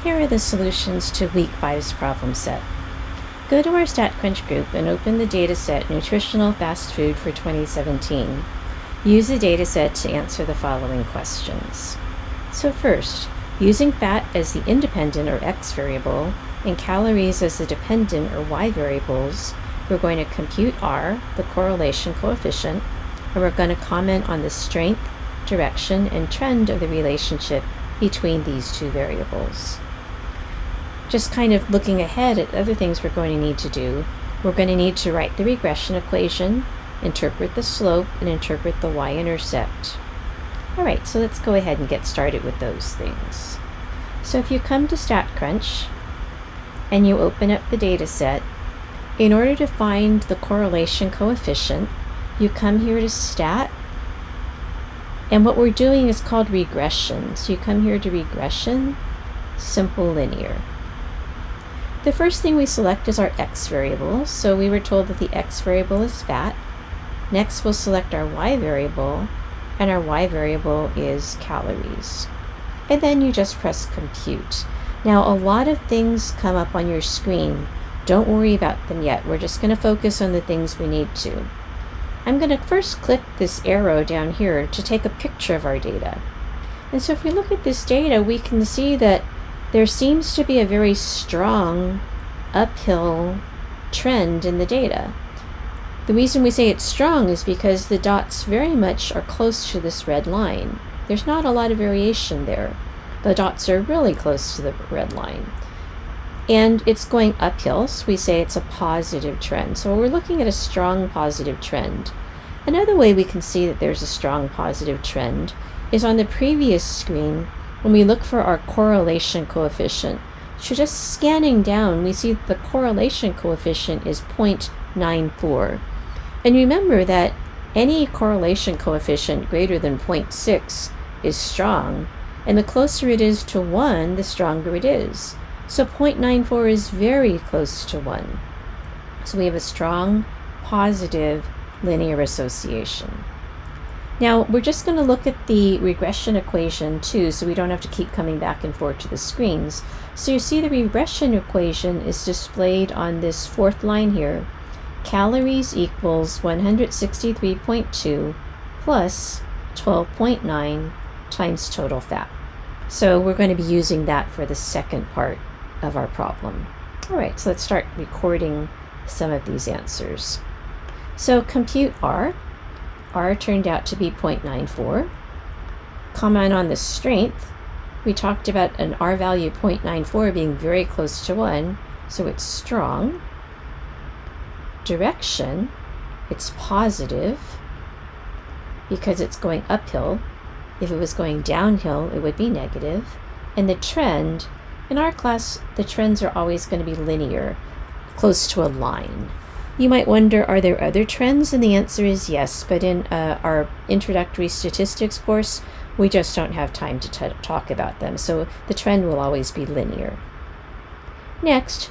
Here are the solutions to week 5's problem set. Go to our StatCrunch group and open the dataset Nutritional Fast Food for 2017. Use the dataset to answer the following questions. So first, using fat as the independent or x variable and calories as the dependent or y variables, we're going to compute R, the correlation coefficient, and we're going to comment on the strength, direction, and trend of the relationship between these two variables. Just kind of looking ahead at other things we're going to need to do, we're going to need to write the regression equation, interpret the slope, and interpret the y-intercept. All right, so let's go ahead and get started with those things. So if you come to StatCrunch and you open up the data set, in order to find the correlation coefficient, you come here to Stat, and what we're doing is called regression. So you come here to Regression, Simple Linear. The first thing we select is our x variable, so we were told that the x variable is fat. Next we'll select our y variable, and our y variable is calories. And then you just press compute. Now a lot of things come up on your screen. Don't worry about them yet. We're just going to focus on the things we need to. I'm going to first click this arrow down here to take a picture of our data. And so if we look at this data, we can see that there seems to be a very strong uphill trend in the data. The reason we say it's strong is because the dots very much are close to this red line. There's not a lot of variation there. The dots are really close to the red line. And it's going uphill, so we say it's a positive trend. So we're looking at a strong positive trend. Another way we can see that there's a strong positive trend is on the previous screen when we look for our correlation coefficient. So just scanning down, we see the correlation coefficient is 0.94. And remember that any correlation coefficient greater than 0.6 is strong, and the closer it is to 1, the stronger it is. So 0.94 is very close to 1. So we have a strong positive linear association. Now we're just going to look at the regression equation too, so we don't have to keep coming back and forth to the screens. So you see the regression equation is displayed on this fourth line here. Calories equals 163.2 plus 12.9 times total fat. So we're going to be using that for the second part of our problem. All right, so let's start recording some of these answers. So compute R. R turned out to be 0.94. Comment on the strength. We talked about an R value 0.94 being very close to 1, so it's strong. Direction, it's positive because it's going uphill. If it was going downhill, it would be negative. And the trend, in our class, the trends are always going to be linear, close to a line. You might wonder, are there other trends? And the answer is yes, but in our introductory statistics course, we just don't have time to talk about them. So the trend will always be linear. Next,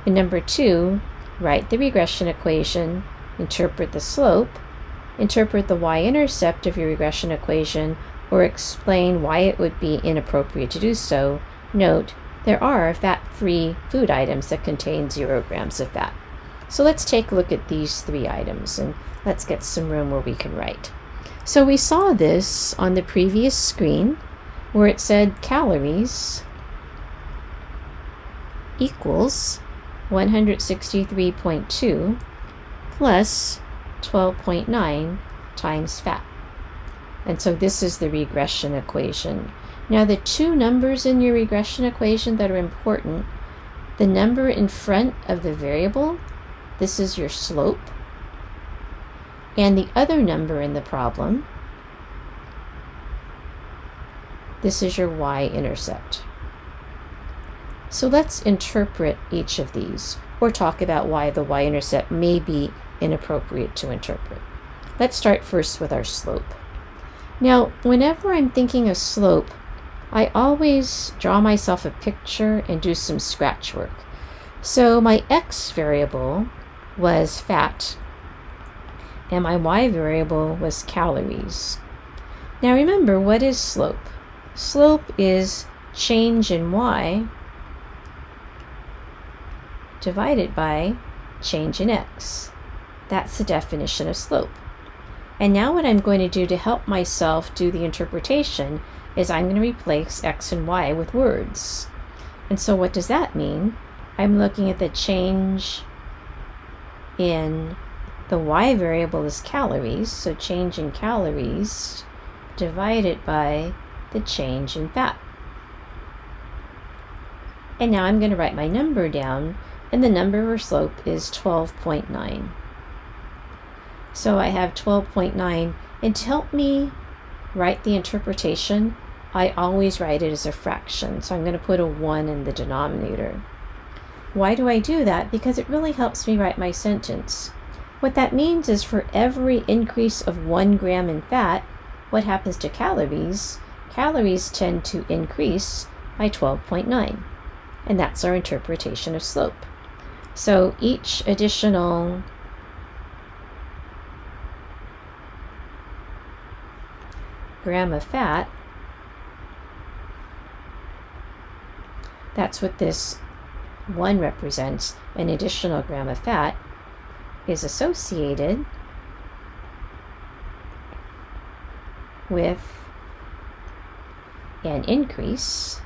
in number 2, write the regression equation, interpret the slope, interpret the y-intercept of your regression equation, or explain why it would be inappropriate to do so. Note, there are fat-free food items that contain 0 grams of fat. So let's take a look at these 3 items and let's get some room where we can write. So we saw this on the previous screen where it said calories equals 163.2 plus 12.9 times fat. And so this is the regression equation. Now the 2 numbers in your regression equation that are important, the number in front of the variable, this is your slope, and the other number in the problem, this is your y-intercept. So let's interpret each of these, or talk about why the y-intercept may be inappropriate to interpret. Let's start first with our slope. Now, whenever I'm thinking of slope, I always draw myself a picture and do some scratch work. So my x variable was fat, and my y variable was calories. Now remember, what is slope? Slope is change in y divided by change in x. That's the definition of slope. And now what I'm going to do to help myself do the interpretation is I'm going to replace x and y with words. And so what does that mean? I'm looking at the change in the y variable is calories, so change in calories divided by the change in fat. And now I'm going to write my number down, and the number for slope is 12.9. So I have 12.9, and to help me write the interpretation, I always write it as a fraction, so I'm going to put a 1 in the denominator. Why do I do that? Because it really helps me write my sentence. What that means is for every increase of 1 gram in fat, what happens to calories? Calories tend to increase by 12.9, and that's our interpretation of slope. So each additional gram of fat, that's what this 1 represents, an additional gram of fat, is associated with an increase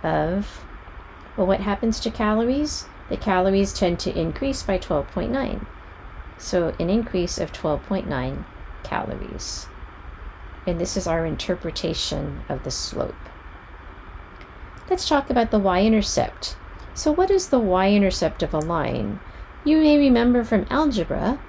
of, well, what happens to calories? The calories tend to increase by 12.9. So an increase of 12.9 calories. And this is our interpretation of the slope. Let's talk about the y-intercept. So what is the y-intercept of a line? You may remember from algebra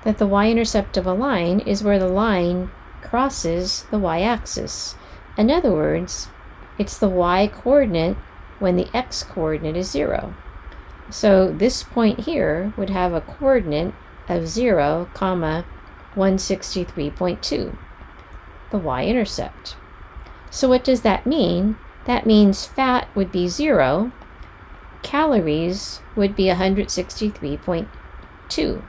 that the y-intercept of a line is where the line crosses the y-axis. In other words, it's the y-coordinate when the x-coordinate is 0. So this point here would have a coordinate of 0, 163.2, the y-intercept. So what does that mean? That means fat would be 0, calories would be 163.2.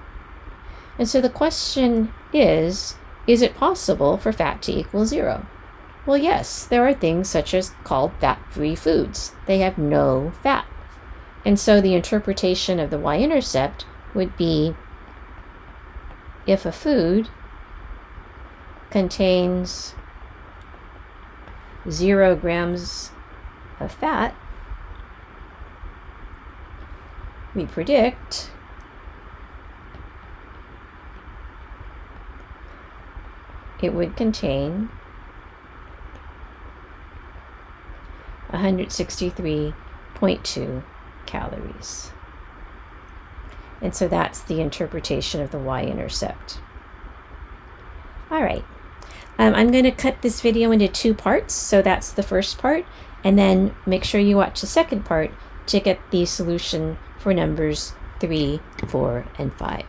And so the question is it possible for fat to equal 0? Well, yes, there are things such as called fat-free foods. They have no fat. And so the interpretation of the y-intercept would be if a food contains 0 grams of fat, we predict it would contain 163.2 calories. And so that's the interpretation of the y-intercept. All right. I'm going to cut this video into 2 parts. So that's the first part. And then make sure you watch the second part to get the solution for numbers 3, 4, and 5.